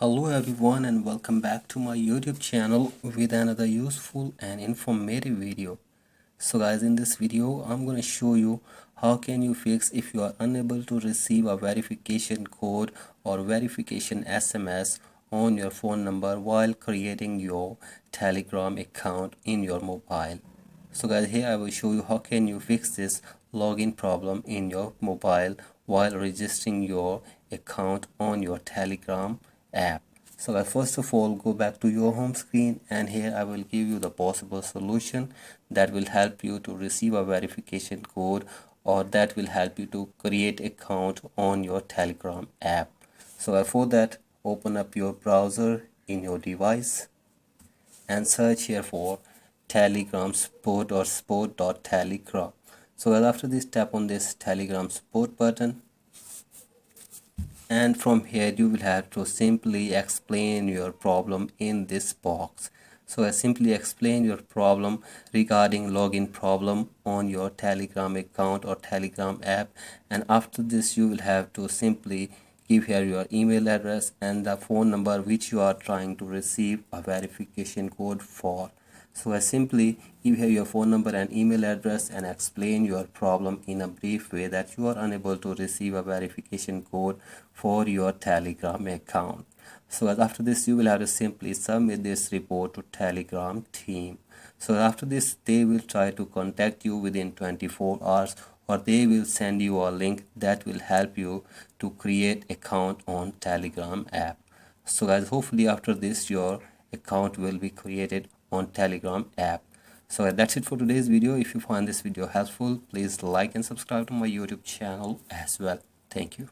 Hello everyone and welcome back to my YouTube channel with another useful and informative video. So guys, in this video I'm going to show you how can you fix if you are unable to receive a verification code or verification SMS on your phone number while creating your Telegram account in your mobile. So guys, here I will show you how can you fix this login problem in your mobile while registering your account on your Telegram app. So guys, first of all, go back to your home screen, and here I will give you the possible solution that will help you to receive a verification code, or that will help you to create account on your Telegram app. So for that, open up your browser in your device and search here for Telegram support or support.telegram. So after this, tap on this Telegram support button, and from here you will have to simply explain your problem in this box. So I simply explain your problem regarding login problem on your Telegram account or Telegram app, and after this you will have to simply give here your email address and the phone number which you are trying to receive a verification code for. So I simply give here your phone number and email address and explain your problem in a brief way that you are unable to receive a verification code for your Telegram account. So after this you will have to simply submit this report to Telegram team. So after this they will try to contact you within 24 hours, or they will send you a link that will help you to create account on Telegram app. So guys, hopefully after this your account will be created on Telegram app. So that's it for today's video. If you find this video helpful, please like and subscribe to my YouTube channel as well. Thank you.